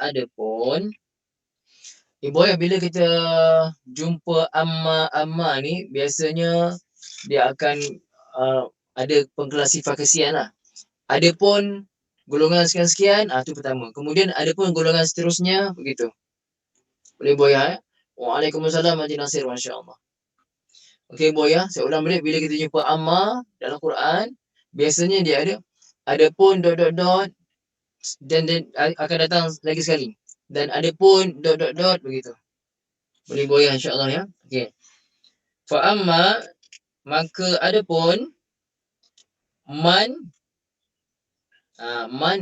adapun ibu ayah bila kita jumpa amma ni biasanya dia akan ada pengklasifikasian lah. Adapun golongan sekian-sekian, tu pertama. Kemudian adapun golongan seterusnya begitu. Boleh ibu ayah? Waalaikumsalam Haji Nasir, masya-Allah. Okey ibu ayah, saya ulang balik bila kita jumpa amma dalam Quran, biasanya dia ada adapun ... dan akan datang lagi sekali. Dan adapun ... begitu. Boleh ibu ayah insya-Allah ya. Okey. Fa amma, maka adapun man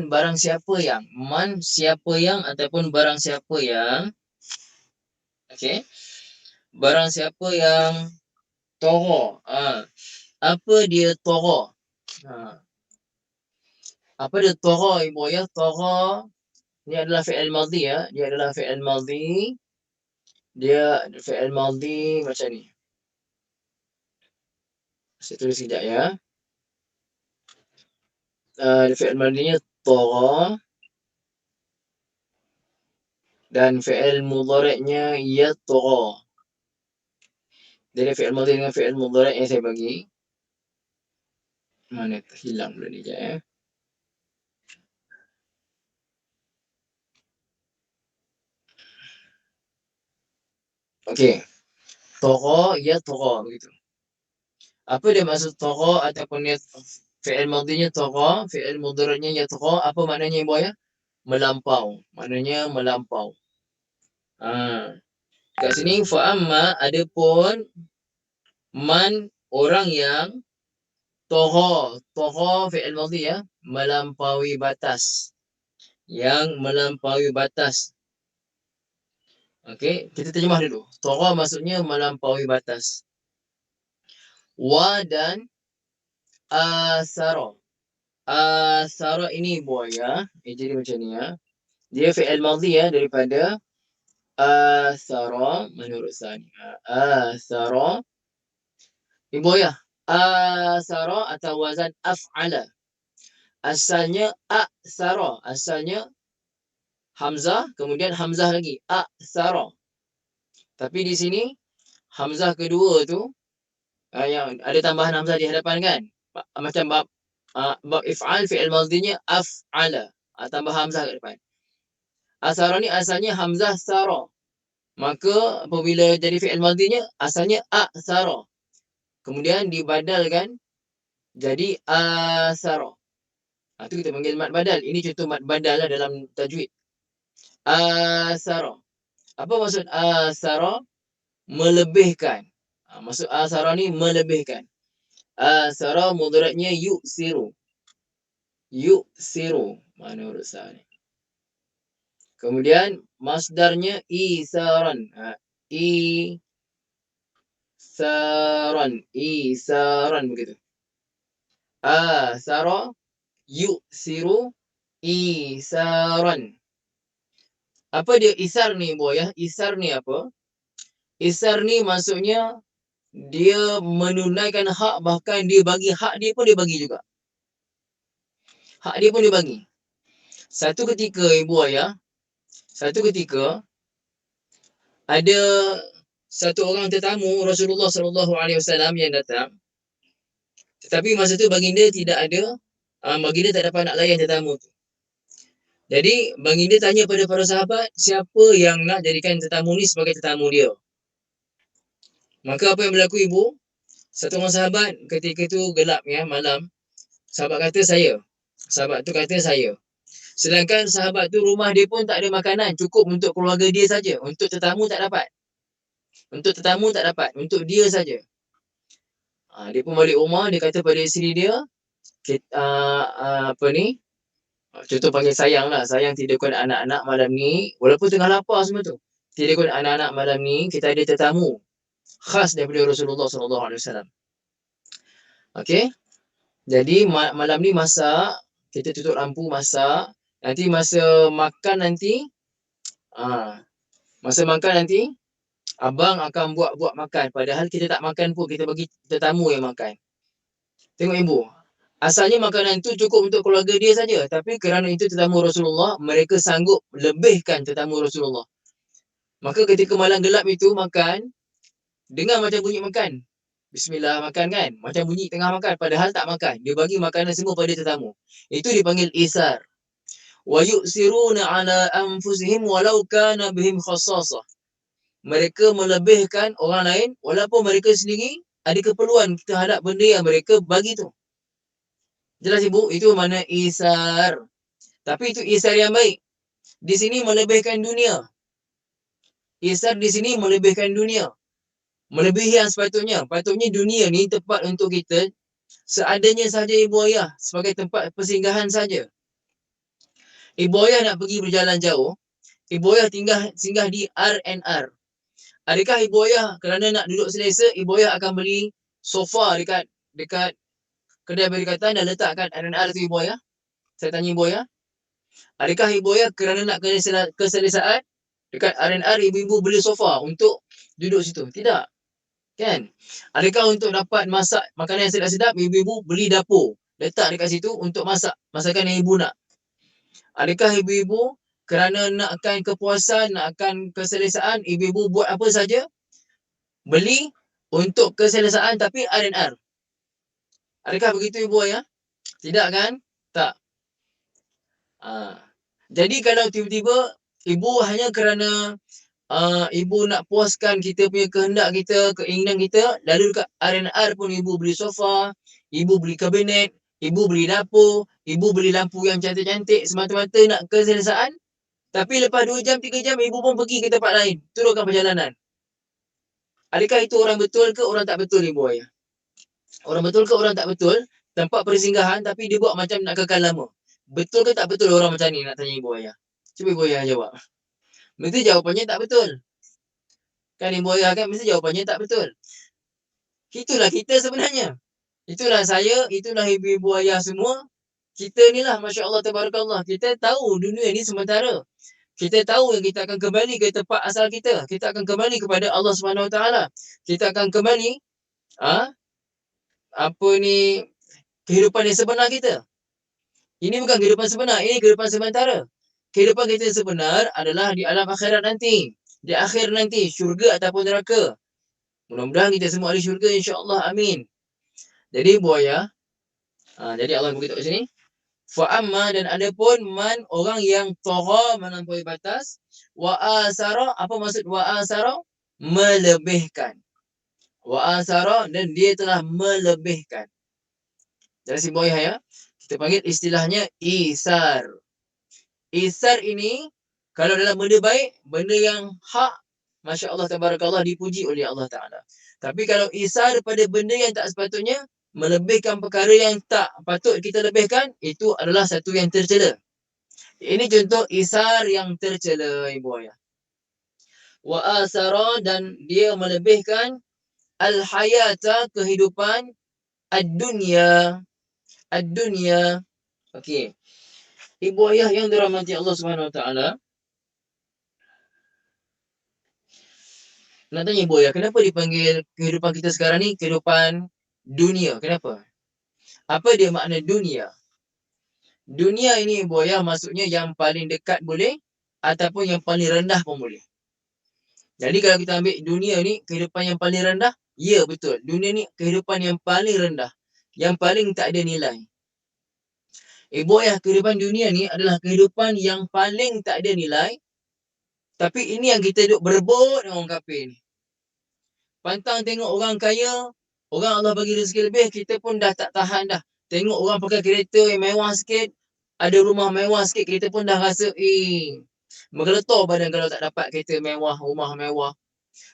barang siapa yang, man siapa yang ataupun barang siapa yang, okey, barang siapa yang tara. Apa dia tara? Apa dia tara ibu ayah? Tara ni adalah fi'il madhi ya. Dia adalah fi'il madhi. Dia fi'il madhi macam ni. Saya tulis sekejap ya. Fi'il madhinya tara. Dan fi'il mudhari'nya yatra. Jadi fi'il madhi dengan fi'il mudhari' yang saya bagi. Mana hilang pula ni sekejap ya. Okey. Tara yatra begitu. Apa dia maksud tara ataupun fi'il madhinya tara, fi'il mudhari'nya yatra, apa maknanya ibu ayah? Melampau. Maknanya melampau. Kat sini fa amma adapun man orang yang tara fi'il madhi ya, melampaui batas. Yang melampaui batas. Okey, kita terjemah dulu. Tara maksudnya melampaui batas. Wa dan asara. Asara ini ibu ayah, jadi macam ni ya. Dia fi'il madhi ya daripada asara menurut saya. Asara. Ibu ayah, asara atau wazan af'ala. Asalnya asara. Asalnya hamzah, kemudian hamzah lagi. Asara. Tapi di sini hamzah kedua tu yang ada tambahan hamzah di hadapan kan? Macam bab if'al fi'il madhinya af'ala. Tambah hamzah kat depan. Asara ni asalnya hamzah sara. Maka apabila jadi fi'il madhinya asalnya asara. Kemudian dibadalkan jadi asara. Itu kita panggil mad badal. Ini contoh mad badal lah dalam tajwid. Asara. Apa maksud asara? Melebihkan. Maksud asara ni melebihkan. Asara mudhari'nya yu'siru. Yu'siru. Mana huruf sa ni? Kemudian masdarnya isaran. Isaran begitu. Asara yu'siru isaran. Apa dia isar ni ibu ayah? Isar ni apa? Isar ni maksudnya dia menunaikan hak, bahkan dia bagi hak dia pun dia bagi juga. Hak dia pun dia bagi. Satu ketika ibu ayah, ada satu orang tetamu Rasulullah SAW yang datang. Tetapi masa tu baginda tidak ada, baginda tak dapat nak layan tetamu tu. Jadi baginda tanya pada para sahabat, siapa yang nak jadikan tetamu ni sebagai tetamu dia? Maka apa yang berlaku ibu? Satu orang sahabat ketika tu gelap ya, malam. Sahabat kata saya. Sahabat tu kata saya. Sedangkan sahabat tu rumah dia pun tak ada makanan, cukup untuk keluarga dia saja. Untuk tetamu tak dapat. Untuk dia saja. Dia pun balik rumah, dia kata pada isteri dia, contoh panggil sayang lah. Sayang tidurkan anak-anak malam ni. Walaupun tengah lapar semua tu. Tidurkan anak-anak malam ni. Kita ada tetamu. Khas daripada Rasulullah SAW. Okey. Jadi malam ni masak. Kita tutup lampu masak. Nanti masa makan nanti. Abang akan buat makan. Padahal kita tak makan pun. Kita bagi tetamu yang makan. Tengok ibu. Asalnya makanan itu cukup untuk keluarga dia saja, tapi kerana itu tetamu Rasulullah, mereka sanggup lebihkan tetamu Rasulullah. Maka ketika malam gelap itu makan, dengar macam bunyi makan. Bismillah makan kan, macam bunyi tengah makan, padahal tak makan. Dia bagi makanan semua pada tetamu. Itu dipanggil isar. Wa yu'siruna ala anfusihim walau kana bihim khassasah. Mereka melebihkan orang lain walaupun mereka sendiri ada keperluan terhadap benda yang mereka bagi tu. Jelas ibu, itu mana isar. Tapi itu isar yang baik. Di sini melebihkan dunia. Isar di sini melebihkan dunia. Melebihi yang sepatutnya. Patutnya dunia ni tempat untuk kita seadanya saja ibu ayah sebagai tempat persinggahan saja. Ibu ayah nak pergi berjalan jauh, ibu ayah singgah di R&R. Adakah ibu ayah kerana nak duduk selesa, ibu ayah akan beli sofa dekat kedai perikatan dan letakkan R&R tu ibu ayah? Saya tanya ibu ayah. Adakah ibu ayah kerana nak keselesaan dekat R&R ibu-ibu beli sofa untuk duduk situ? Tidak. Kan? Adakah untuk dapat masak makanan yang sedap-sedap, ibu-ibu beli dapur, letak dekat situ untuk masak masakan yang ibu nak? Adakah ibu-ibu kerana nakkan kepuasan, nakkan keselesaan, ibu-ibu buat apa saja? Beli untuk keselesaan tapi R&R. Adakah begitu ibu ayah? Tidak kan? Tak. Jadi kalau tiba-tiba ibu hanya kerana ibu nak puaskan kita punya kehendak kita, keinginan kita, lalu dekat R&R pun ibu beli sofa, ibu beli kabinet, ibu beli dapur, ibu beli lampu yang cantik-cantik semata-mata nak keselesaan, tapi lepas 2 jam, 3 jam ibu pun pergi ke tempat lain, turunkan perjalanan. Adakah itu orang betul ke orang tak betul ibu ayah? Orang betul ke orang tak betul? Tempat persinggahan tapi dia buat macam nak kekal lama. Betul ke tak betul orang macam ni, nak tanya ibu ayah? Cuba ibu ayah jawab. Mesti jawapannya tak betul. Kan ibu ayah kan mesti jawapannya tak betul. Itulah kita sebenarnya. Itulah saya, itulah ibu-ibu ayah semua. Kita ni lah, Masya Allah, Tabarakallah. Kita tahu dunia ni sementara. Kita tahu yang kita akan kembali ke tempat asal kita. Kita akan kembali kepada Allah SWT. Kita akan kembali kehidupan yang sebenar kita. Ini bukan kehidupan sebenar, ini kehidupan sementara. Kehidupan kita sebenar adalah di alam akhirat nanti. Di akhir nanti, syurga ataupun neraka. Mudah-mudahan kita semua ahli syurga, insya-Allah, amin. Jadi buaya, jadi Allah beritahu kat sini, fa'amma, dan ada pun man, orang yang tagha, melampaui batas, wa asara, apa maksud wa asara? Melebihkan. Wa asara, dan dia telah melebihkan. Jadi si buaya ya, kita panggil istilahnya isar. Isar ini kalau dalam benda baik, benda yang hak, Masya Allah, Tabarakallah, dipuji oleh Allah Ta'ala. Tapi kalau isar pada benda yang tak sepatutnya, melebihkan perkara yang tak patut kita lebihkan, itu adalah satu yang tercela. Ini contoh isar yang tercela, ibu ayah. Wa asara, dan dia melebihkan al-hayata, kehidupan, ad-dunya. Ad-dunya. Okey. Ibu ayah yang dirahmati Allah Subhanahu Wa Taala, nak tanya ibu ayah, kenapa dipanggil kehidupan kita sekarang ni kehidupan dunia? Kenapa? Apa dia makna dunia? Dunia ini ibu ayah maksudnya yang paling dekat boleh ataupun yang paling rendah pun boleh. Jadi kalau kita ambil dunia ni kehidupan yang paling rendah, ya betul. Dunia ni kehidupan yang paling rendah, yang paling tak ada nilai. Ibu ayah, kehidupan dunia ni adalah kehidupan yang paling tak ada nilai. Tapi ini yang kita duduk berebut dengan orang kafir ni. Pantang tengok orang kaya, orang Allah bagi rezeki lebih, kita pun dah tak tahan dah. Tengok orang pakai kereta yang mewah sikit, ada rumah mewah sikit, kita pun dah rasa menggeletar badan kalau tak dapat kereta mewah, rumah mewah.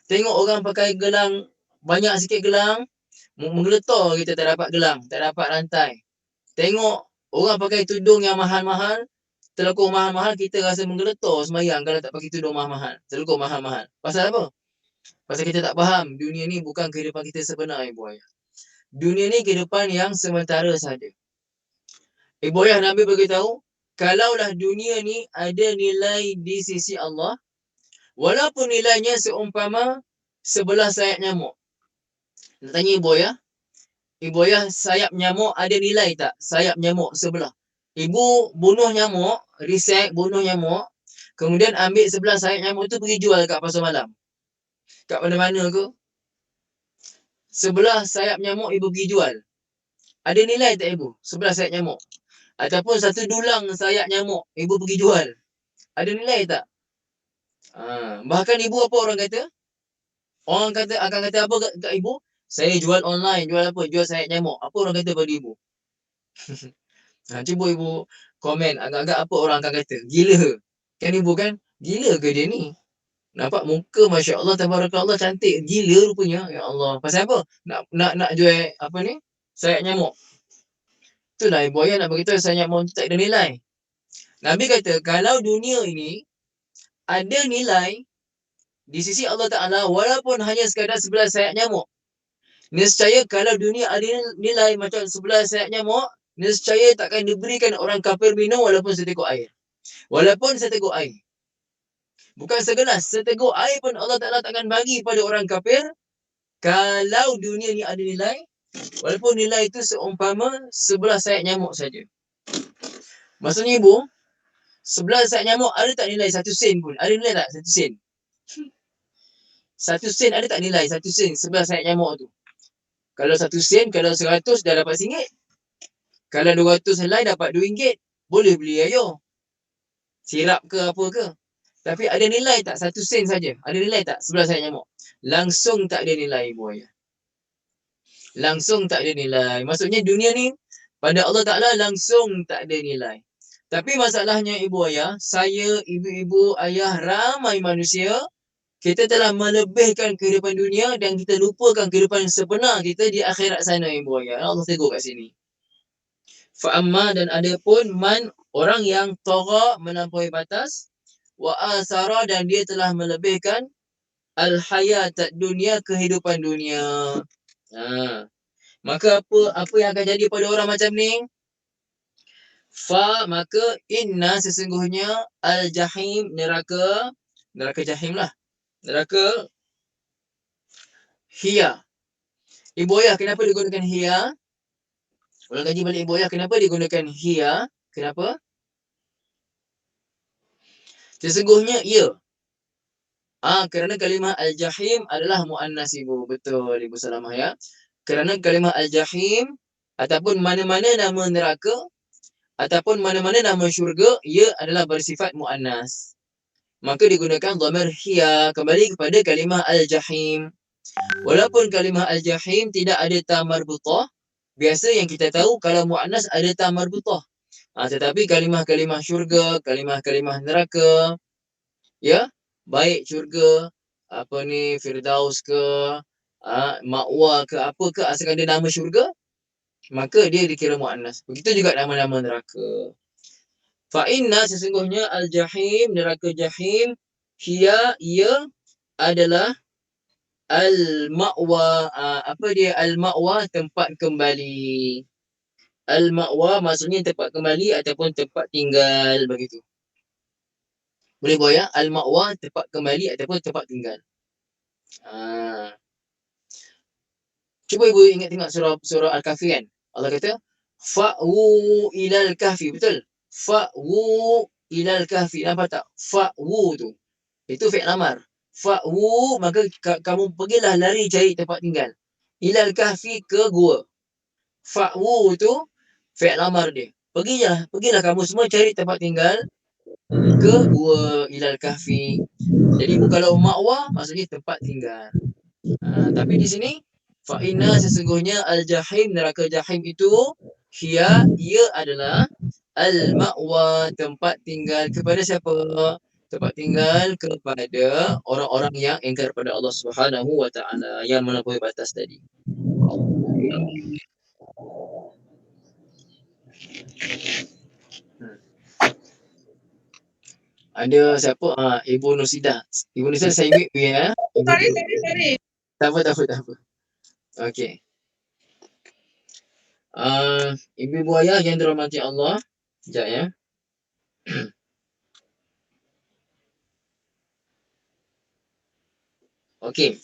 Tengok orang pakai gelang, banyak sikit gelang, menggeletar kita tak dapat gelang, tak dapat rantai. Tengok orang pakai tudung yang mahal-mahal, telekung mahal-mahal, kita rasa menggeletar semayang kalau tak pakai tudung mahal-mahal, telekung mahal-mahal. Pasal apa? Pasal kita tak faham, dunia ni bukan kehidupan kita sebenar, ibu ayah. Dunia ni kehidupan yang sementara sahaja. Ibu ayah, Nabi beritahu, kalaulah dunia ni ada nilai di sisi Allah, walaupun nilainya seumpama 11 sayap nyamuk. Nak tanya ibu ayah, Ibu ayah, sayap nyamuk ada nilai tak? Sayap nyamuk sebelah. Ibu bunuh nyamuk, reset bunuh nyamuk, kemudian ambil sebelah sayap nyamuk tu pergi jual kat pasar malam. Kat mana-mana ke? Sebelah sayap nyamuk ibu pergi jual. Ada nilai tak ibu? Sebelah sayap nyamuk. Ataupun satu dulang sayap nyamuk ibu pergi jual. Ada nilai tak? Bahkan ibu apa orang kata? Orang akan kata apa kat ibu? Saya jual online, jual apa? Jual sayap nyamuk. Apa orang kata pada ibu? Cuba ibu komen agak-agak apa orang akan kata. Gila. Kan ibu kan? Gila ke dia ni? Nampak muka Masya Allah, Tabarakallah, cantik. Gila rupanya. Ya Allah. Pasal apa? Nak jual apa ni? Sayap nyamuk. Itulah ibu ayah nak beritahu sayap nyamuk tak ada nilai. Nabi kata, kalau dunia ini ada nilai di sisi Allah Ta'ala, walaupun hanya sekadar sebelah sayap nyamuk, nescaya kalau dunia ada nilai macam sebelah sayap nyamuk, nescaya takkan diberikan orang kafir minum walaupun seteguk air. Walaupun seteguk air. Bukan segelas, seteguk air pun Allah Ta'ala takkan bagi pada orang kafir kalau dunia ni ada nilai, walaupun nilai itu seumpama sebelah sayap nyamuk saja. Maksudnya ibu, sebelah sayap nyamuk ada tak nilai 1 sen pun? Ada nilai tak 1 sen? 1 sen ada tak nilai 1 sen sebelah sayap nyamuk tu? Kalau 1 sen, kalau 100 dah dapat RM1. Kalau 200 helai dapat RM2. Boleh beli ayo. Sirap ke apa ke. Tapi ada nilai tak 1 sen saja? Ada nilai tak sebelah sayap nyamuk? Langsung tak ada nilai ibu ayah. Langsung tak ada nilai. Maksudnya dunia ni pada Allah Ta'ala langsung tak ada nilai. Tapi masalahnya ibu ayah, saya, ibu-ibu, ayah, ramai manusia, kita telah melebihkan kehidupan dunia dan kita lupakan kehidupan sebenar kita di akhirat sana ibu ayah. Allah tegur kat sini. Fa'amma, dan ada pun man, orang yang tagha, melampaui batas, wa asara, dan dia telah melebihkan al-hayat dunia, kehidupan dunia. Maka apa yang akan jadi pada orang macam ni? Maka inna, sesungguhnya al-jahim, neraka jahim lah. Neraka hiya. Ibu ayah, kenapa digunakan hiya? Ulang kaji balik ibu ayah, kenapa digunakan hiya? Kenapa? Sesungguhnya ia. Kerana kalimah al-jahim adalah muannas ibu. Betul ibu Salamah ya. Kerana kalimah al-jahim ataupun mana-mana nama neraka ataupun mana-mana nama syurga, ia adalah bersifat muannas. Maka digunakan dhamir hiya kembali kepada kalimah al-jahim. Walaupun kalimah al-jahim tidak ada ta marbutah, biasa yang kita tahu kalau muannas ada ta marbutah. Tetapi kalimah-kalimah syurga, kalimah-kalimah neraka, ya, baik syurga, apa ni, Firdaus ke, Ma'wa ke, apa ke, asalkan dia nama syurga, maka dia dikira muannas. Begitu juga nama-nama neraka. Fa inna, sesungguhnya al-jahim, neraka jahim, hiya, ia adalah al-ma'wa. Apa dia al-ma'wa? Tempat kembali. Al-ma'wa maksudnya tempat kembali ataupun tempat tinggal, begitu. Boleh buat ya? Al-ma'wa, tempat kembali ataupun tempat tinggal. Cuba ibu ingat tengok surah Al-Kahfi kan. Allah kata fa'wu ilal kahfi, betul? Fa'wu ilal kahfi. Nampak tak? Fa'wu tu. Itu fi'il amar. Fa'wu, maka kamu pergilah lari cari tempat tinggal. Ilal kahfi, ke gua. Fa'wu tu fi'il amar dia. Pergilah kamu semua cari tempat tinggal ke gua, ilal kahfi. Jadi kalau ma'wa maksudnya tempat tinggal. Tapi di sini fa'inna, sesungguhnya al-jahim, neraka jahim itu hiya, ia adalah al-ma'wa, tempat tinggal kepada siapa? Tempat tinggal kepada orang-orang yang ingkar pada Allah Subhanahu wa taala, yang melampaui batas tadi. Ada siapa? Ibu Nusidah. Ibu Nusidah, saya mute ya. Sorry. Tak apa. Okey. Ibu ayah yang dirahmati Allah, sekejap ya. Okey.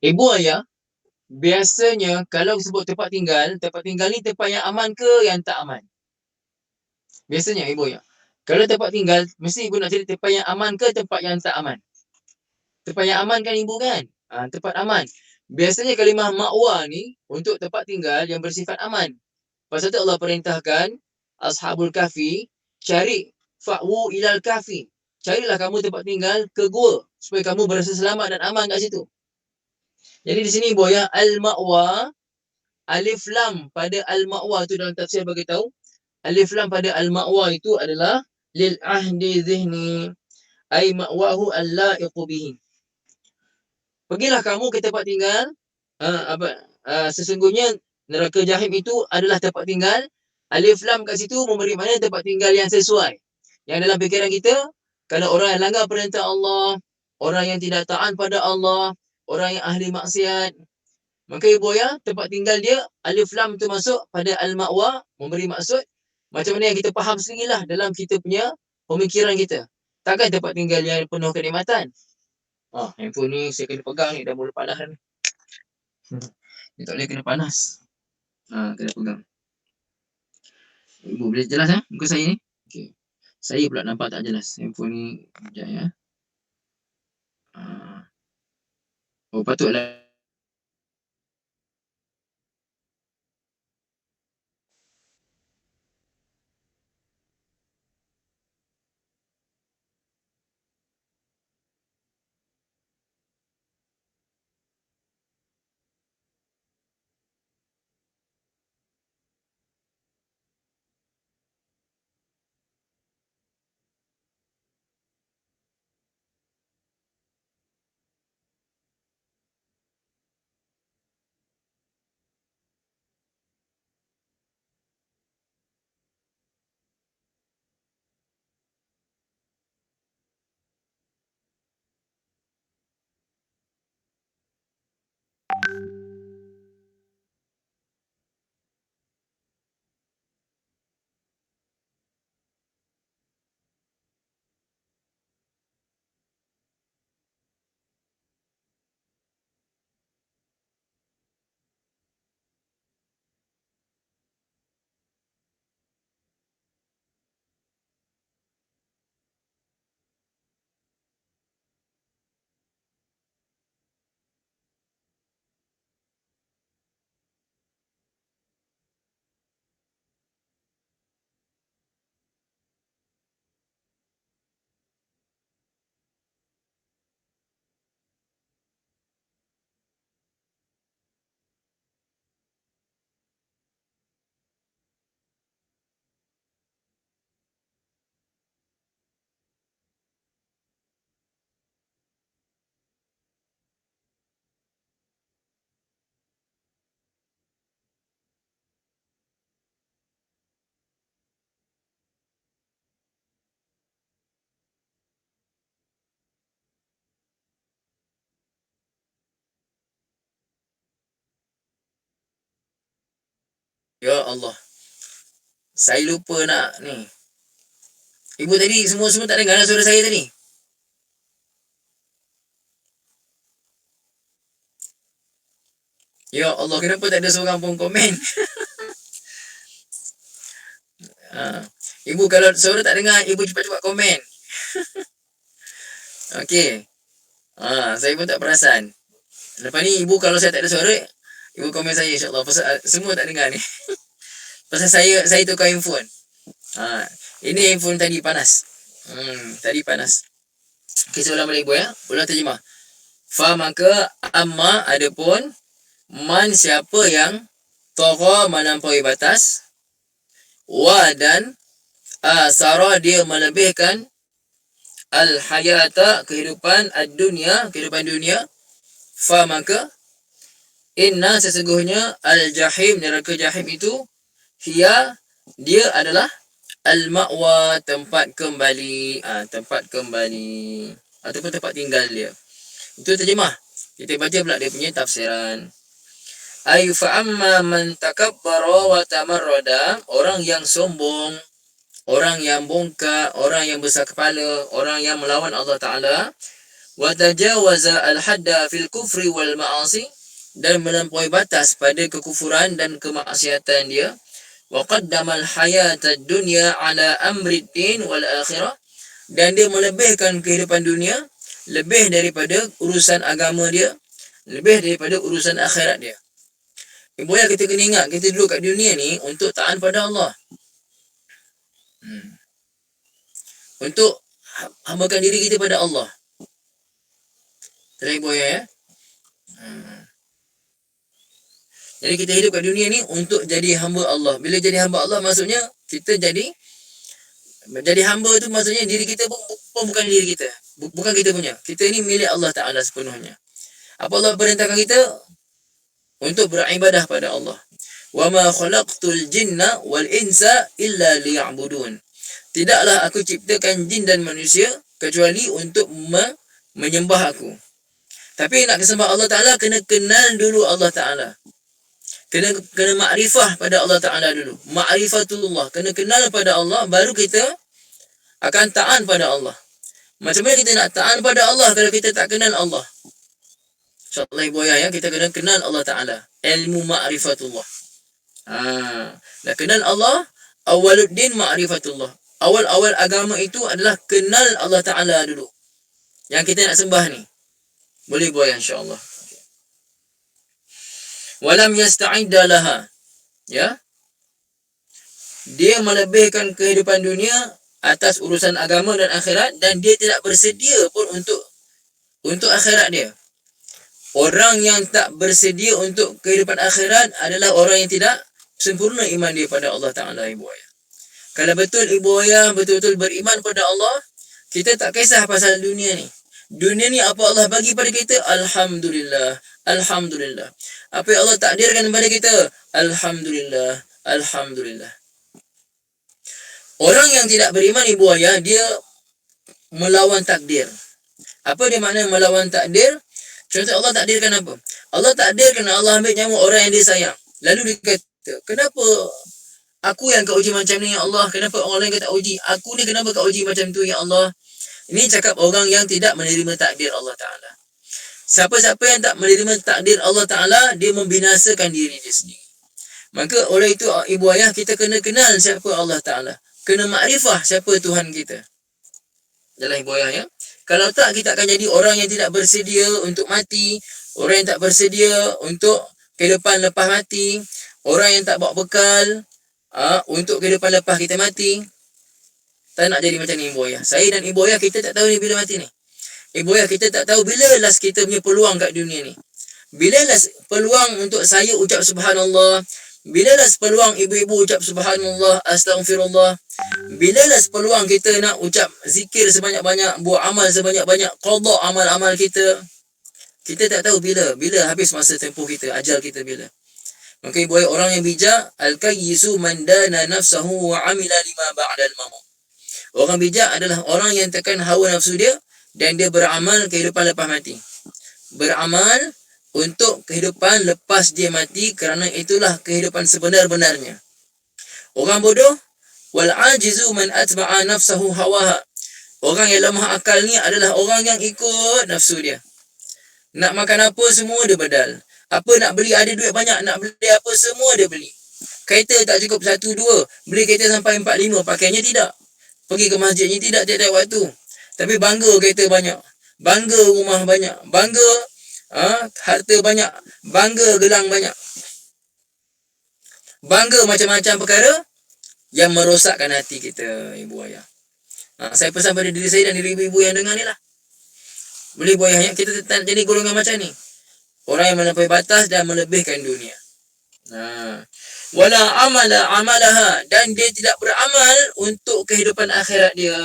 Ibu ayah, Biasanya kalau sebut tempat tinggal ni tempat yang aman ke yang tak aman? Biasanya ibu ya. Kalau tempat tinggal, mesti ibu nak cari tempat yang aman ke tempat yang tak aman? Tempat yang aman kan ibu kan? Tempat aman. Biasanya kalimah ma'wa ni untuk tempat tinggal yang bersifat aman. Pasal tu Allah perintahkan Ashabul Kahfi, cari fa'wu ilal kahfi. Carilah kamu tempat tinggal ke gua supaya kamu berasa selamat dan aman kat situ. Jadi di sini ibu ya, al-ma'wa, alif lam pada al-ma'wa tu dalam tafsir bagi tahu, alif lam pada al-ma'wa itu adalah lil ahdi zihni ay ma'wahu al-la'iqu bihi. Pergilah kamu ke tempat tinggal sesungguhnya neraka jahim itu adalah tempat tinggal. Alif lam kat situ memberi makna tempat tinggal yang sesuai. Yang dalam fikiran kita, kalau orang yang langgar perintah Allah, orang yang tidak taat pada Allah, orang yang ahli maksiat, maka ibu ya, tempat tinggal dia alif lam tu masuk pada al-ma'wa, memberi maksud macam mana yang kita faham sendirilah dalam kita punya pemikiran kita. Takkan tempat tinggal yang penuh kenikmatan. Handphone ni saya kena pegang ni, dah mula panas dah ni. Dia tak boleh kena panas. Kena pegang. Ibu boleh jelas muka saya ni? Okey. Saya pula nampak tak jelas. Handphone ni sekejap ya. Patutlah. Ya Allah. Saya lupa nak ni. Ibu tadi semua tak dengar suara saya tadi? Ya Allah, kenapa tak ada seorang pun komen? Ibu kalau suara tak dengar, ibu cepat-cepat komen. Okey. Saya pun tak perasan. Lepas ni ibu kalau saya tak ada suara, ibu komen saya insya-Allah. Pasal semua tak dengar ni. Pasal saya tukar handphone. Ini handphone tadi panas. Tadi panas. Okey, saya ulang balik ibu ya. Ulang terjemah. Fa maka amma adapun man siapa yang tagha melampaui batas, wa dan asara dia melebihkan al hayata kehidupan ad-dunya, kehidupan dunia, fa maka inna sesungguhnya al jahim, neraka jahim itu, hiya dia adalah al ma'wa, tempat kembali, tempat kembali ataupun tempat tinggal dia. Itu terjemah. Kita baca pula dia punya tafsiran. Ay fa amma man takabbara wa tamarrada, orang yang sombong, orang yang bongkak, orang yang besar kepala, orang yang melawan Allah Ta'ala, wa tajawaza al-hadda fil kufri wal ma'asi, dan melampaui batas pada kekufuran dan kemaksiatan dia. Wa qaddamal hayatad dunya ala amrid din wal akhirah, dan dia melebihkan kehidupan dunia lebih daripada urusan agama dia, lebih daripada urusan akhirat dia. Ibu ya, kita kena ingat kita duduk kat dunia ni untuk taat pada Allah. Untuk hambakan diri kita pada Allah. Terima ibu ya. Jadi kita hidup kat dunia ni untuk jadi hamba Allah. Bila jadi hamba Allah maksudnya kita jadi hamba tu maksudnya diri kita pun bukan diri kita. Bukan kita punya. Kita ni milik Allah Ta'ala sepenuhnya. Apa Allah perintahkan kita? Untuk beribadah pada Allah. Wa ma khalaqtul jinna wal insa illa liya'budun. Tidaklah aku ciptakan jin dan manusia kecuali untuk menyembah aku. Tapi nak kesembah Allah Ta'ala, kena kenal dulu Allah Ta'ala. Kena makrifah pada Allah Ta'ala dulu. Ma'rifatullah. Kena kenal pada Allah, baru kita akan taat pada Allah. Macam mana kita nak taat pada Allah kalau kita tak kenal Allah? InsyaAllah ibu ayah ya, kita kena kenal Allah Ta'ala. Ilmu ma'rifatullah. Nak kenal Allah, awaluddin ma'rifatullah. Awal-awal agama itu adalah kenal Allah Ta'ala dulu. Yang kita nak sembah ni. Boleh ibu ayah insyaAllah. Walam yasta'idda laha. Ya. Dia melebihkan kehidupan dunia atas urusan agama dan akhirat, dan dia tidak bersedia pun untuk akhirat dia. Orang yang tak bersedia untuk kehidupan akhirat adalah orang yang tidak sempurna iman dia pada Allah Ta'ala ibu ayah. Kalau betul ibu ayah betul-betul beriman pada Allah, kita tak kisah pasal dunia ni. Dunia ni apa Allah bagi pada kita? Alhamdulillah. Alhamdulillah. Apa yang Allah takdirkan kepada kita? Alhamdulillah. Alhamdulillah. Orang yang tidak beriman ibu ayah, dia melawan takdir. Apa dia makna melawan takdir? Contoh Allah takdirkan apa? Allah takdirkan Allah ambil nyawa orang yang dia sayang. Lalu dia kata, kenapa aku yang kau uji macam ni ya Allah? Kenapa orang lain kau tak uji? Aku ni kenapa kau uji macam tu ya Allah? Ini cakap orang yang tidak menerima takdir Allah Ta'ala. Siapa-siapa yang tak menerima takdir Allah Ta'ala, dia membinasakan diri dia sendiri. Maka oleh itu ibu ayah, kita kena kenal siapa Allah Ta'ala. Kena makrifah siapa Tuhan kita. Jalan ibu ayah ya. Kalau tak, kita akan jadi orang yang tidak bersedia untuk mati. Orang yang tak bersedia untuk kehidupan lepas mati. Orang yang tak bawa bekal untuk kehidupan lepas kita mati. Tak nak jadi macam ni ibu ayah. Saya dan ibu ayah, kita tak tahu ni bila mati ni. Ibu ayah, kita tak tahu bila last kita punya peluang kat dunia ni. Bila last peluang untuk saya ucap subhanallah. Bila last peluang ibu-ibu ucap subhanallah, astaghfirullah. Bila last peluang kita nak ucap zikir sebanyak-banyak, buat amal sebanyak-banyak, qada amal-amal kita. Kita tak tahu bila habis masa tempoh kita, ajal kita bila. Maka ibu ayah, orang yang bijak, al-kayyisu man dana nafsahu wa amila lima ba'dal maut. Orang bijak adalah orang yang tekan hawa nafsu dia dan dia beramal kehidupan lepas mati. Beramal untuk kehidupan lepas dia mati, kerana itulah kehidupan sebenar-benarnya. Orang bodoh, wal ajizu man atba'a nafsahu hawaha. Orang yang lemah akal ni adalah orang yang ikut nafsu dia. Nak makan apa semua dia bedal. Apa nak beli, ada duit banyak, nak beli apa semua dia beli. Kereta tak cukup 1, 2, beli kereta sampai 4, 5, pakainya tidak. Pergi ke masjidnya tidak tiap-tiap waktu. Tapi bangga kereta banyak, bangga rumah banyak, bangga harta banyak, bangga gelang banyak, bangga macam-macam perkara yang merosakkan hati kita ibu ayah. Saya pesan pada diri saya dan diri ibu-ibu yang dengar ni lah. Boleh ibu ayah, kita tak jadi golongan macam ni. Orang yang melampaui batas dan melebihkan dunia. Wala amalaha, dan dia tidak beramal untuk kehidupan akhirat dia.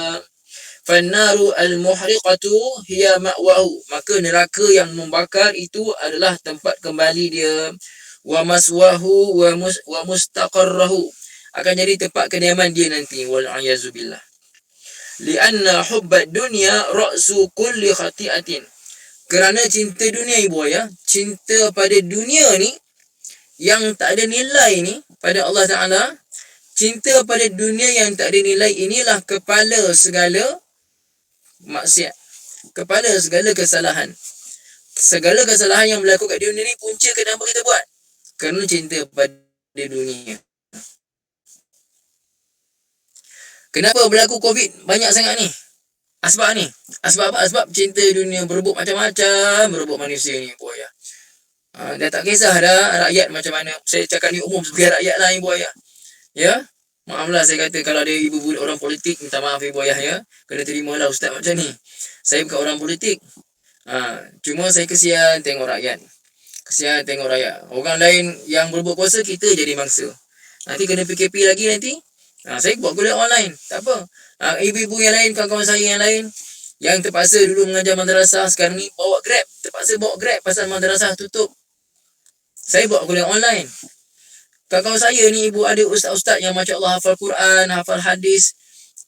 Fannaru al-muhriqatu hiya ma'wahu, maka neraka yang membakar itu adalah tempat kembali dia. Wa maswahu wa mustaqarrahu, akan jadi tempat kediaman dia nanti. Wal a'yazu billah. Lianna hubbad dunya ra'su kulli khati'atin. Kerana cinta dunia ibu ayah, cinta pada dunia ni yang tak ada nilai ni pada Allah Ta'ala, cinta pada dunia yang tak ada nilai inilah kepala segala maksiat, kepala segala kesalahan. segala kesalahan yang berlaku kat dunia ni punca kenapa kita buat? Kerana cinta pada dunia. Kenapa berlaku COVID banyak sangat ni? Asbab ni. Asbab apa? Asbab cinta dunia, berebut macam-macam, berebut manusia ni, ibu ayah. Dah tak kisah dah rakyat macam mana. Saya cakap ni umum sebagai rakyat lah, ibu ayah. Ya? Maaflah saya kata kalau ada ibu orang politik, minta maaf ibu ayah ya. Kena terimalah ustaz macam ni. Saya bukan orang politik. Cuma saya kesian tengok rakyat. Kesian tengok rakyat. Orang lain yang berebut kuasa, kita jadi mangsa. Nanti kena PKP lagi nanti. Saya buat kuliah online. Tak apa. Ibu-ibu yang lain, kawan-kawan saya yang lain, yang terpaksa dulu mengajar madrasah, sekarang ni bawa Grab. Terpaksa bawa Grab pasal madrasah tutup. Saya buat kuliah online. Kawan-kawan saya ni, ibu ada ustaz-ustaz yang Masya Allah hafal Quran, hafal hadis.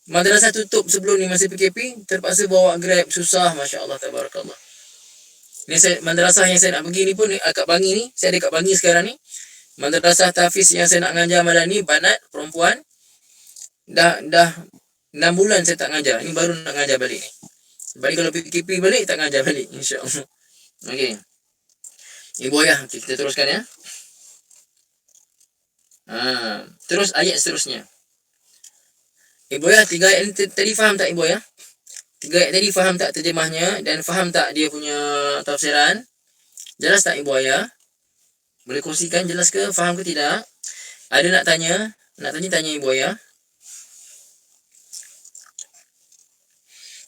Madrasah tutup sebelum ni masa PKP, terpaksa bawa Grab. Susah, Masya Allah, tabarakallah. Ni madrasah yang saya nak pergi ni pun kat Bangi ni. Saya ada kat Bangi sekarang ni. Madrasah tahfiz yang saya nak ngajar malam ni, banat, perempuan. Dah 6 bulan saya tak ngajar. Ini baru nak ngajar balik ni. Balik kalau PKP balik, tak ngajar balik, insya-Allah. Okey. Ibu ayah, kita teruskan ya. Terus ayat seterusnya. Ibu ayah, 3 ayat tadi faham tak ibu ayah? 3 ayat tadi faham tak terjemahnya dan faham tak dia punya tafsiran? Jelas tak ibu ayah? Boleh kongsikan jelas ke, faham ke tidak? Ada nak tanya? Tanya ibu ayah.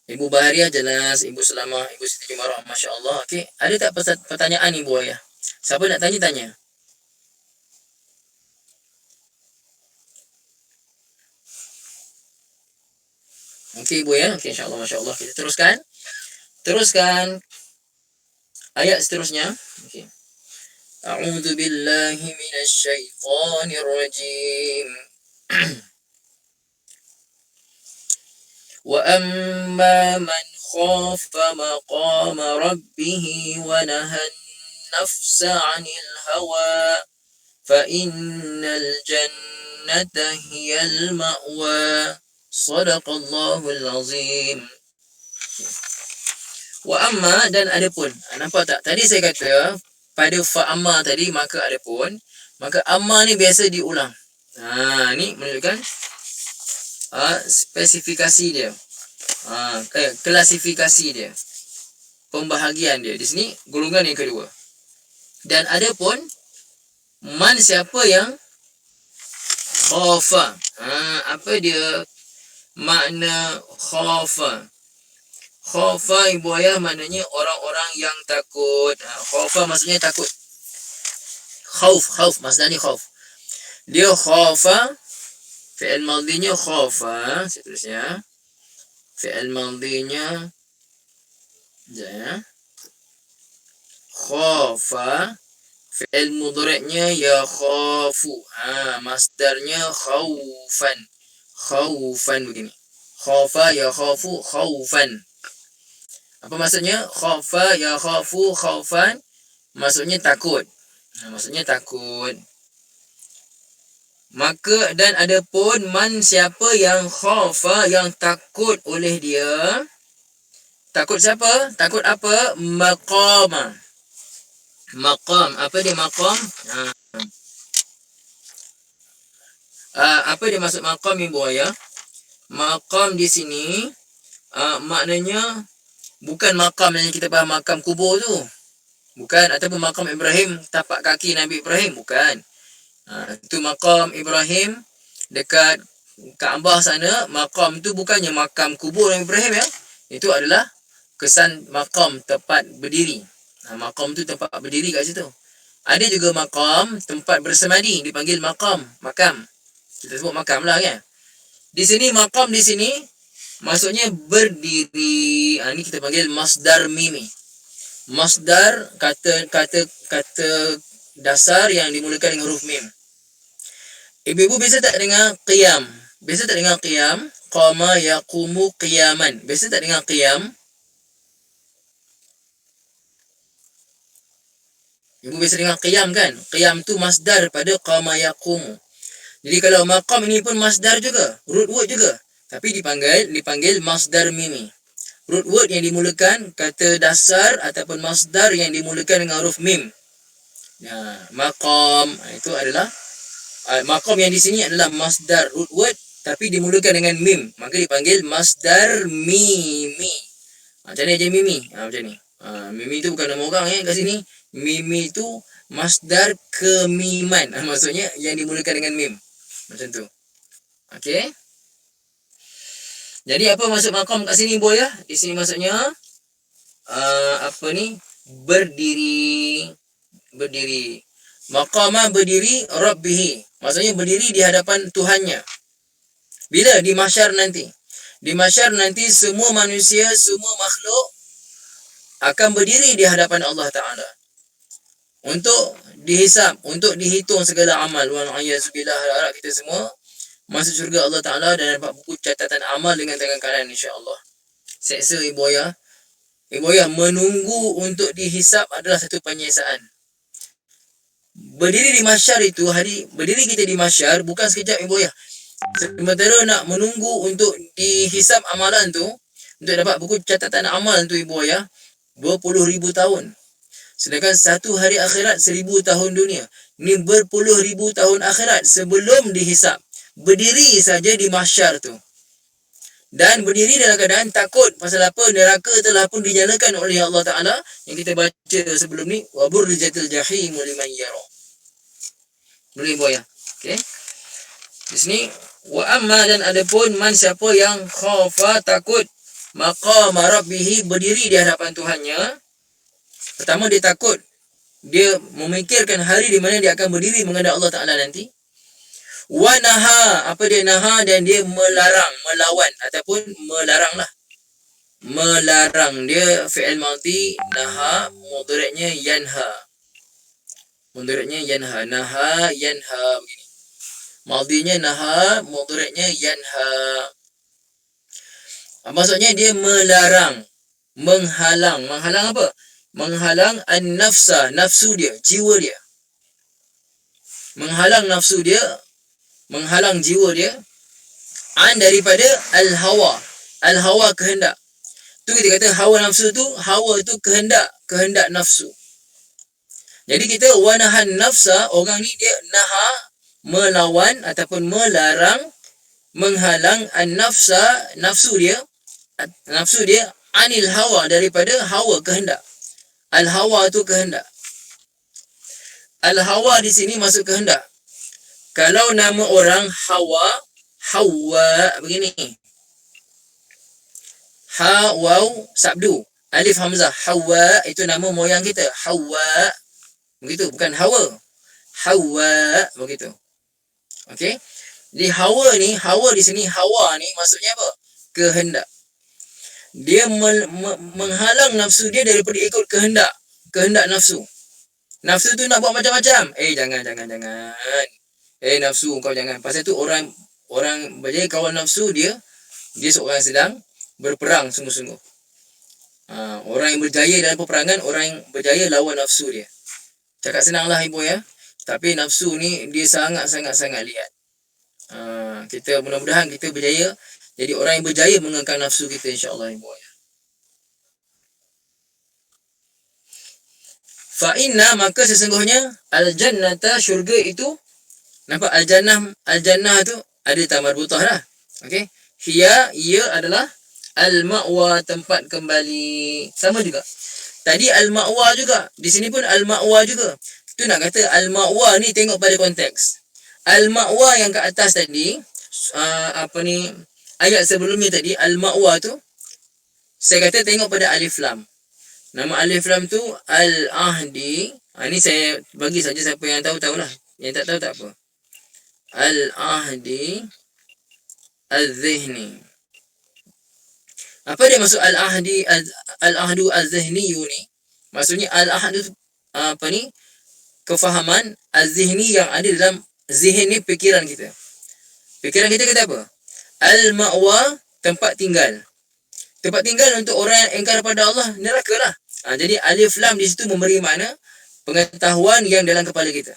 Ibu Bahariah jelas, Ibu Selamah, Ibu Siti Jumarah, Masya Allah. Okey, ada tak pertanyaan ibu ayah? Siapa nak tanya? Okey ibu ya, okey insya-Allah, Masya Allah. Kita teruskan ayat seterusnya. Okey. A'udzu billahi minasy syaithanir rajim. Wa amma man khafa maqama rabbih wa nahan nafsa 'anil hawa fa innal jannata hiyal ma'wa. Sadaqallahul azim. Wa amma, dan adapun. Nampak tak? Tadi saya kata pada fa amma tadi, maka adapun. Maka amma ni biasa diulang. Ni menunjukkan spesifikasi dia. Klasifikasi dia. Pembahagian dia. Di sini golongan yang kedua. Dan adapun man, siapa yang khafa. Apa dia makna khafa? Khafa ibu ayah maknanya orang-orang yang takut. Khafa maksudnya takut. Khauf maksudnya khauf. Dia khafa, fi'il madhinya khafa, seterusnya. Fi'il madhinya khafa, fi'il mudhari'nya ya khafu. Masdarnya khaufan begini. Khafa ya khafu khaufan. Apa maksudnya? Khafa ya khafu khaufan, maksudnya takut. Maksudnya takut. Maka dan adapun man, siapa yang khafa, yang takut oleh dia. Takut siapa? Takut apa? Maqam. Apa dia maqam? Apa dia maksud maqam ibu ayah? Maqam di sini maknanya bukan makam yang kita faham makam kubur tu. Bukan, ataupun makam Ibrahim, tapak kaki Nabi Ibrahim, bukan. Itu makam Ibrahim dekat Kaabah sana. Makam tu bukannya makam kubur Nabi Ibrahim ya. Itu adalah kesan makam, tempat berdiri. Makam tu tempat berdiri kat situ. Ada juga makam tempat bersemadi, dipanggil makam. Kita sebut makam lah kan. Di sini makam di sini maksudnya berdiri. Ini kita panggil masdar mimi. Masdar kata dasar yang dimulakan dengan huruf mim. Ibu-ibu biasa tak dengar qiyam? Biasa tak dengar qiyam? Qama yaqumu qiyaman. Biasa tak dengar qiyam? Ibu biasa dengar qiyam kan? Qiyam tu masdar pada qama yaqumu. Jadi kalau maqam ini pun masdar juga, root word juga. Tapi dipanggil masdar mimi. root word yang dimulakan, kata dasar ataupun masdar yang dimulakan dengan huruf mim. Maqam itu adalah maqam yang di sini adalah masdar root word tapi dimulakan dengan mim, maka dipanggil masdar mimi. Macam ni je mimi. Macam ni. Mimi tu bukan nama orang kat sini. Mimi tu masdar kemiman. Maksudnya yang dimulakan dengan mim. Macam tu. Okey. Jadi apa maksud maqam kat sini boy ya? Di sini maksudnya berdiri. Maqama berdiri rabbihi. Maksudnya berdiri di hadapan Tuhannya. Bila? Di mahsyar nanti. Di mahsyar nanti semua manusia, semua makhluk akan berdiri di hadapan Allah Ta'ala. Untuk dihisap, untuk dihitung segala amal. Wa'alaikumsalam, harap kita semua masuk syurga Allah Ta'ala dan dapat buku catatan amal dengan tangan kanan insya-Allah. Seksa ibu ayah. Ibu ayah, menunggu untuk dihisap adalah satu penyiasaan. Berdiri di mahsyar itu, berdiri kita di mahsyar bukan sekejap ibu ayah. Sementara nak menunggu untuk dihisap amalan tu, untuk dapat buku catatan amal tu ibu ayah, 20,000 tahun. Sedangkan satu hari akhirat 1,000 tahun dunia. Ni berpuluh ribu tahun akhirat sebelum dihisap. Berdiri saja di mahsyar tu. Dan berdiri dalam keadaan takut. Pasal apa? Neraka telah pun dinyalakan oleh Allah Ta'ala. Yang kita baca sebelum ni. Wa burrijatil jahimu liman yara. Boleh ibu ayah. Okay. Di sini. Wa amma dan adapun man siapa yang khafa takut. Maqama rabbihi berdiri di hadapan Tuhannya. Pertama dia takut. Dia memikirkan hari di mana dia akan berdiri menghadap Allah Ta'ala nanti. Wa naha. Apa dia naha? Dan dia melarang, melawan. Ataupun melarang lah. Melarang. Dia fi'il madhi. Naha. Mudhari'nya yanha. Mudhari'nya yanha. Naha yanha. Begini. Madhinya naha. Mudhari'nya yanha. Maksudnya dia melarang. Menghalang. Menghalang apa? Menghalang an-nafsa. Nafsu dia. Jiwa dia. Menghalang nafsu dia. Menghalang jiwa dia. An daripada al-hawa. Al-hawa kehendak. Tu kita kata hawa nafsu tu. Hawa tu kehendak. Kehendak nafsu. Jadi kita wanahan nafsa. Orang ni dia naha. Melawan ataupun melarang. Menghalang an-nafsa. Nafsu dia. Nafsu dia. Anil hawa. Daripada hawa kehendak. Al-hawa tu kehendak. Al-hawa di sini masuk kehendak. Kalau nama orang Hawa begini. Ha waw sabdu. Alif hamzah. Hawa itu nama moyang kita. Hawa. Begitu, bukan Hawa. Hawa begitu. Okey. Di Hawa di sini Hawa ni maksudnya apa? Kehendak. Dia menghalang nafsu dia daripada ikut kehendak. Kehendak nafsu. Nafsu tu nak buat macam-macam. Jangan. Nafsu kau jangan. Pasal tu orang berjaya kawan nafsu dia seorang sedang berperang sungguh-sungguh. Orang yang berjaya dalam peperangan, orang yang berjaya lawan nafsu dia. Cakap senanglah ibu ya. Tapi nafsu ni dia sangat-sangat lihat. Kita mudah-mudahan kita berjaya jadi orang yang berjaya mengangkat nafsu kita insya-Allah ibu ya. Fa inna maka sesungguhnya al-jannata syurga itu nampak al-jannah tu ada tamar butah lah. Okey. Ia adalah al-ma'wa tempat kembali. Sama juga. Tadi al-ma'wa juga. Di sini pun al-ma'wa juga. Tu nak kata al-ma'wa ni tengok pada konteks. Al-ma'wa yang kat atas tadi ayat sebelumnya tadi al-ma'wa tu saya kata tengok pada alif lam. Nama alif lam tu al-ahdi. Ni saya bagi saja siapa yang tahu-tahulah. Yang tak tahu tak apa. Al-ahdi al-zihni. Apa dia maksud al-ahdi al-ahdu al-zihni ni? Maksudnya al-ahdu kefahaman al-zihni yang ada dalam zihin ni fikiran kita. Fikiran kita kata apa? Al-ma'wa tempat tinggal. Tempat tinggal untuk orang yang ingkar pada Allah, neraka lah. Jadi alif lam di situ memberi makna pengetahuan yang dalam kepala kita.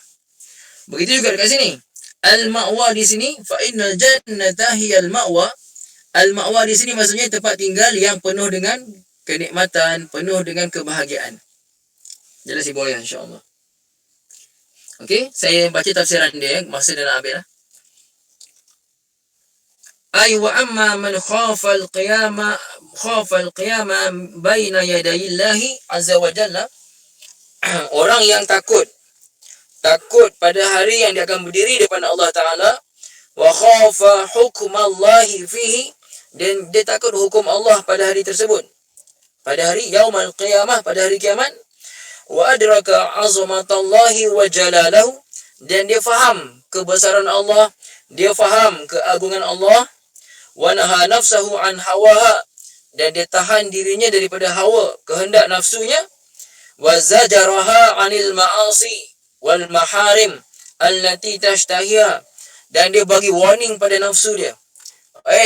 Begitu juga dekat sini. Al-ma'wa di sini fa innal jannata hiyal ma'wa. Al-ma'wa di sini maksudnya tempat tinggal yang penuh dengan kenikmatan, penuh dengan kebahagiaan. Jelas ibu ayah, insya-Allah. Okey, saya baca tafsiran dia, masa dia nak habis lah. Ay wa amma man khafa al-qiyama baina yaday Allah azza wa jalla. Orang yang takut pada hari yang dia akan berdiri di depan Allah Taala, wa khafa hukmallahi fihi, dan dia takut hukum Allah pada hari tersebut, pada hari yaumul qiyamah, pada hari kiamat. Wa adraka azmatallahi wa jalalahu, dan dia faham kebesaran Allah, dia faham keagungan Allah. Wa naha nafsahu an hawaha, dan dia tahan dirinya daripada hawa, kehendak nafsunya. Wa zajaraha anil ma'asi wal maharim allati tashtahiha, dan dia bagi warning pada nafsu dia.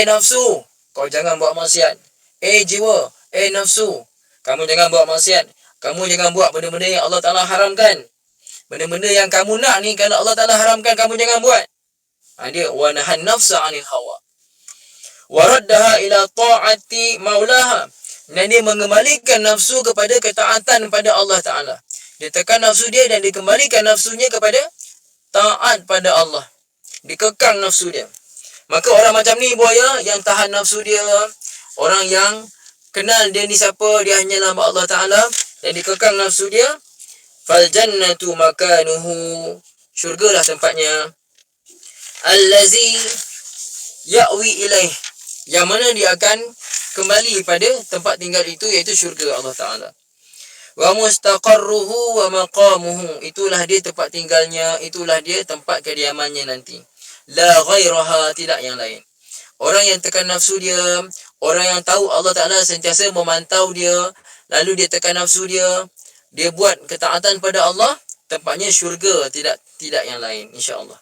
Nafsu, kau jangan buat maksiat. Jiwa, nafsu, kamu jangan buat maksiat. Kamu jangan buat benda-benda yang Allah Ta'ala haramkan. Benda-benda yang kamu nak ni, kalau Allah Ta'ala haramkan, kamu jangan buat. Dia wa nahan nafsa anil hawa wa raddaha ila ta'ati maulaha, dan dia mengembalikan nafsu kepada ketaatan pada Allah Ta'ala. Dia tekan nafsu dia dan dikembalikan nafsunya kepada taat pada Allah. Dikekang nafsu dia. Maka orang macam ni buaya, yang tahan nafsu dia, orang yang kenal dia ni siapa, dia hanyalah hamba Allah Ta'ala, dan dikekang nafsu dia, fal jannatu makanuhu, syurgalah tempatnya, allazi ya'wi ilaih, yang mana dia akan kembali pada tempat tinggal itu, iaitu syurga Allah Ta'ala. Wa mustaqarruhu wa maqamuhu, itulah dia tempat tinggalnya, itulah dia tempat kediamannya nanti. La ghairaha, tidak yang lain. Orang yang tekan nafsu dia, orang yang tahu Allah Ta'ala sentiasa memantau dia, lalu dia tekan nafsu dia, dia buat ketaatan pada Allah, tempatnya syurga, tidak yang lain, insya-Allah.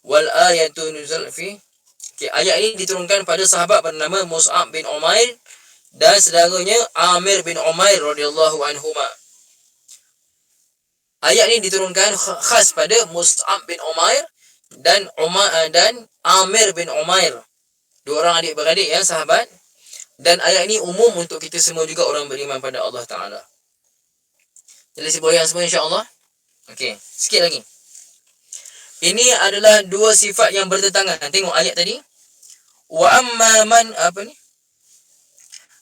Wal ayatu nuzul fi, ayat ini diturunkan pada sahabat bernama Mus'ab bin Umair dan saudaranya Amir bin Umair radhiyallahu anhuma. Ayat ini diturunkan khas pada Mus'ab bin Umair dan Amir bin Umair, dua orang adik-beradik ya, sahabat. Dan ayat ini umum untuk kita semua juga, orang beriman pada Allah Ta'ala. Jelas ibu ayah semua, insya-Allah. Okey, sikit lagi. Ini adalah dua sifat yang bertentangan. Tengok ayat tadi. Wa amma man,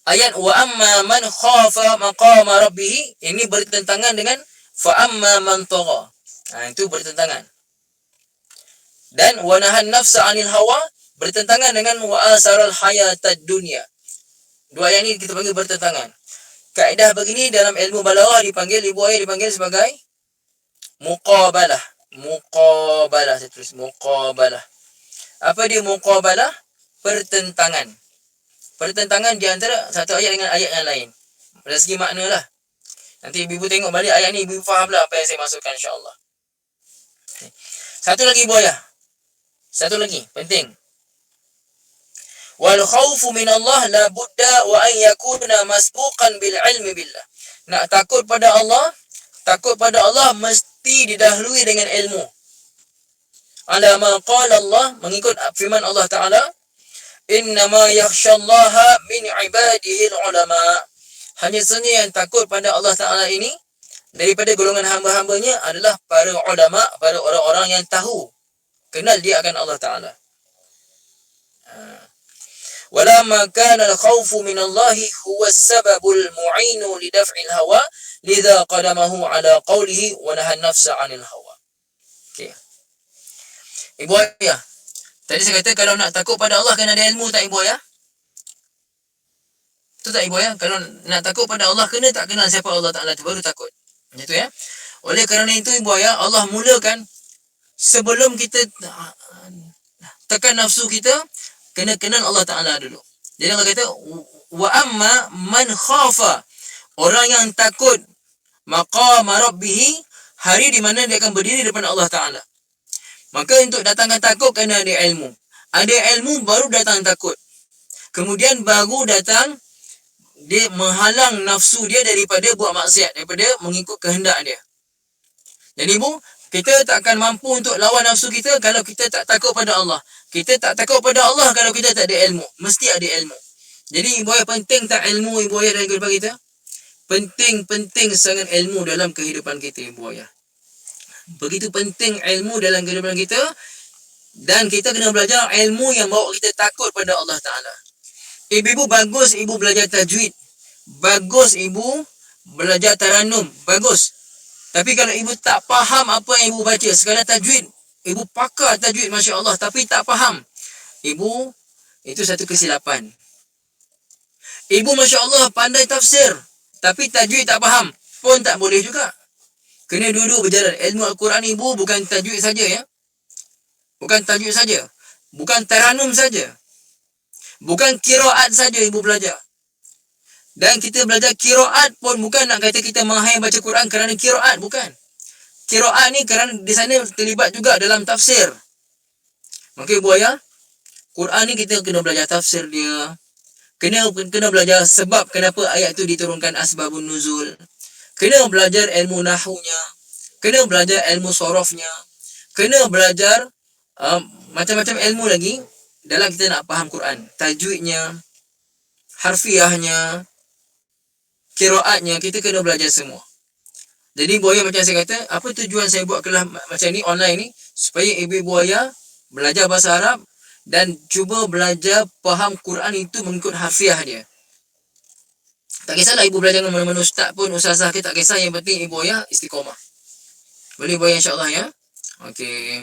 ayat wa amma man khafa maqama rabbih, ini bertentangan dengan fa amma man tagha. Itu bertentangan. Dan wa nahan nafsa 'anil hawa, bertentangan dengan wa asaral hayatad dunya. Dua ayat ini kita panggil bertentangan. Kaedah begini dalam ilmu balaghah dipanggil, ibu ayah dipanggil sebagai muqabalah. Muqabalah, saya tulis muqabalah. Apa dia muqabalah? Pertentangan. Pertentangan di antara satu ayat dengan ayat yang lain. Dari segi makna lah. Nanti ibu tengok balik ayat ni, ibu fahamlah apa yang saya maksudkan, insya-Allah. Satu lagi ibu ayah. Satu lagi, penting. Wal khawfu min Allah la budda wa an yakuna masbuqan bil ilmi billah. Nak takut pada Allah mesti didahului dengan ilmu. Ala ma qala Allah, mengikut firman Allah Ta'ala, innama yakhshallaha min ibadihi ulama. Hanya saja yang takut pada Allah Ta'ala ini daripada golongan hamba-hambanya adalah para ulama, para orang-orang yang tahu, kenal dia akan Allah Ta'ala. Walamma kana al-khawfu min Allah huwa as-sababul mu'inu li daf'il hawa, lidha qadamahu ala qawlihi wa nahan nafsa 'anil hawa. Okey. Ibu ayah, tadi saya kata kalau nak takut pada Allah kena ada ilmu, tak ibu ayah? Betul tak ibu ayah? Kalau nak takut pada Allah kena tak kenal siapa Allah Ta'ala tu, baru takut. Macam tu ya. Oleh kerana itu ibu ayah, Allah mulakan sebelum kita tekan nafsu kita, kena kenal Allah Ta'ala dulu. Jadi Allah kata, wa amma man khafa, orang yang takut maqama rabbih, hari di mana dia akan berdiri depan Allah Ta'ala. Maka untuk datangkan takut kena ada ilmu. Ada ilmu baru datang takut. Kemudian baru datang dia menghalang nafsu dia daripada buat maksiat, daripada mengikut kehendak dia. Jadi ibu, Kita tak akan mampu untuk lawan nafsu kita kalau kita tak takut pada Allah. Kita tak takut pada Allah kalau kita tak ada ilmu. Mesti ada ilmu. Jadi ibu ayah penting tak ilmu ibu ayah dalam kehidupan kita? Penting sangat ilmu dalam kehidupan kita ibu ayah. Begitu penting ilmu dalam kehidupan kita, dan kita kena belajar ilmu yang bawa kita takut pada Allah Ta'ala. Ibu bagus ibu belajar tajwid. Bagus ibu belajar taranum. Bagus. Tapi kalau ibu tak faham apa yang ibu baca, sekadar tajwid, ibu pakar tajwid Masya Allah, tapi tak faham, ibu, itu satu kesilapan. Ibu Masya Allah pandai tafsir, tapi tajwid tak faham, pun tak boleh juga. Kena duduk berjalan. Ilmu Al-Quran ibu bukan tajwid saja ya. Bukan tajwid saja. Bukan taranum saja. Bukan qiraat saja ibu belajar. Dan kita belajar qiraat pun bukan nak kata kita mahir baca Quran kerana qiraat, bukan. Qiraat ni kerana di sana terlibat juga dalam tafsir. Maka ibu ayah, Quran ni kita kena belajar tafsir dia. Kena belajar sebab kenapa ayat tu diturunkan, asbabun nuzul. Kena belajar ilmu nahunya. Kena belajar ilmu sorofnya. Kena belajar macam-macam ilmu lagi dalam kita nak faham Quran. Tajwidnya, harfiahnya, qiraatnya, kita kena belajar semua. Jadi ibu ayah macam saya kata, apa tujuan saya buat kelas macam ni online ni? Supaya ibu ayah belajar bahasa Arab dan cuba belajar faham Quran itu mengikut harfiah dia. Tak kisahlah ibu belajar dengan mana-mana ustaz pun, ustazah ke, tak kisah. Yang penting ibu ayah istiqomah. Boleh ibu ayah insyaAllah ya. Okey.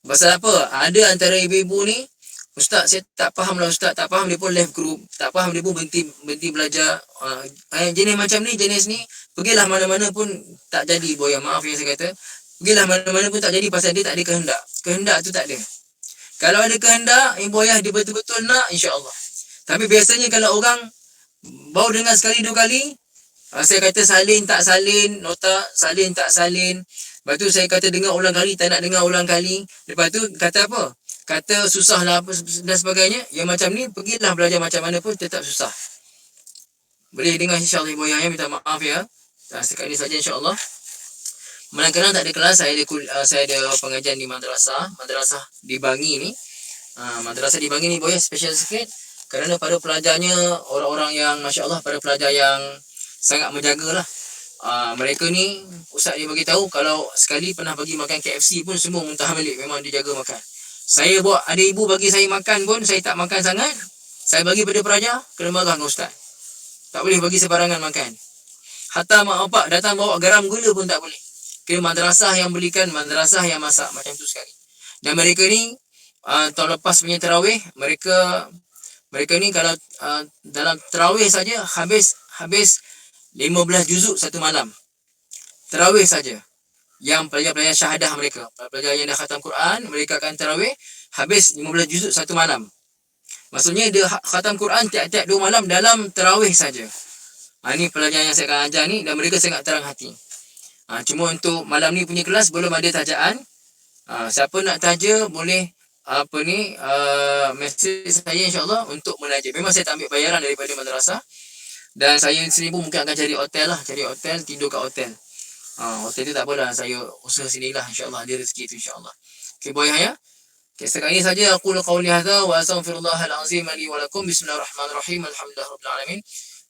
Pasal apa? Ada antara ibu-ibu ni, ustaz saya tak faham lah ustaz, tak faham, dia pun left group, tak faham, dia pun berhenti belajar. Jenis macam ni, jenis ni, pergilah mana-mana pun tak jadi ibu ayah. Maaf yang saya kata, pergilah mana-mana pun tak jadi pasal dia tak ada kehendak. Kehendak tu tak ada. Kalau ada kehendak, ibu ayah dia betul-betul nak, insya-Allah. Tapi biasanya kalau orang baru dengar sekali dua kali, saya kata salin tak salin, nota salin tak salin. Lepas tu saya kata dengar ulang kali, tak nak dengar ulang kali. Lepas tu kata apa? Kata susah lah apa dan sebagainya. Yang macam ni, pergilah belajar macam mana pun tetap susah. Boleh dengar insya-Allah ibu ayah, minta maaf ya. Setakat ini saja insya-Allah. Kadang-kadang tak ada kelas, saya ada pengajian di madrasah di Bangi ni. Madrasah di Bangi ni ibu ayah special sikit. Kerana para pelajarnya orang-orang yang masya-Allah, para pelajar yang sangat menjagalah. Mereka ni ustaz dia bagi tahu kalau sekali pernah bagi makan KFC pun semua muntah balik, memang dia jaga makan. Saya buat, ada ibu bagi saya makan pun saya tak makan sangat. Saya bagi pada pelajar, kena marah dengan ustaz. Tak boleh bagi sebarangan makan. Hatta mak bapak datang bawa garam gula pun tak boleh. Kena madrasah yang belikan, madrasah yang masak, macam tu sekali. Dan mereka ni tahun lepas punya tarawih, mereka ni kalau dalam tarawih saja habis 15 juzuk satu malam. Tarawih saja. Yang pelajar-pelajar syahadah mereka, pelajar yang dah khatam Quran, mereka akan tarawih habis 15 juzuk satu malam. Maksudnya dia khatam Quran tiap-tiap 2 malam dalam tarawih saja. Ini pelajar yang saya akan ajar ni, dan mereka sangat terang hati. Cuma untuk malam ni punya kelas belum ada tajaan. Siapa nak taja boleh message saya insya-Allah untuk menaja. Memang saya tak ambil bayaran daripada madrasah. Dan saya sendiri pun mungkin akan cari hotel lah. Cari hotel, tidur kat hotel. Hotel tu tak apalah, saya usaha sendirilah insya-Allah, ada rezeki tu insya-Allah. Okey boy ya. Okey, setakat ini saja aku qauli hadza wa astaghfirullahal azim li wa lakum. Bismillahirrahmanirrahim. Alhamdulillahirabbil alamin.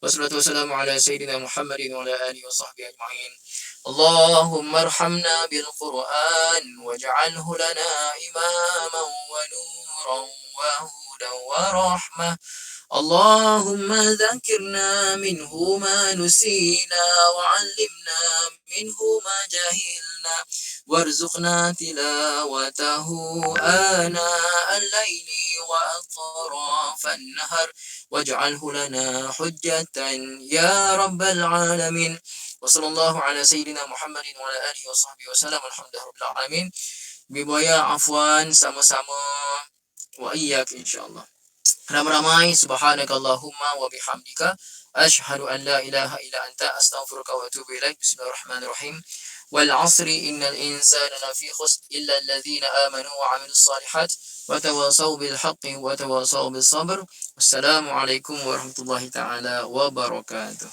Wassalatu wassalamu ala sayyidina Muhammadin wa ala alihi wa sahbihi ajma'in. Allahumma arhamna bil Qur'an waj'alhu lana imaman wa nuran wa hudan wa rahmah. اللهم ذكرنا منه ما نسينا وعلمنا منه ما جهلنا وارزقنا تلاوته آناء الليل وأطراف النهر واجعله لنا حجة يا رب العالمين وصلى الله على سيدنا محمد وعلى آله وصحبه وسلم الحمد لله رب العالمين. Bibaya afwan sama-sama wa iyyak insyaallah. Ramai-ramai subhanakallahumma wa bihamdika asyhadu an la ilaha illa anta astaghfiruka wa atubu ilaik. Bismillahirrahmanirrahim. Wal 'asri innal insana lafi khusr illa alladhina amanu wa 'amilus salihat wa tawasaw bil haqqi wa tawasaw bis sabr. Wassalamu alaikum warahmatullahi taala wabarakatuh.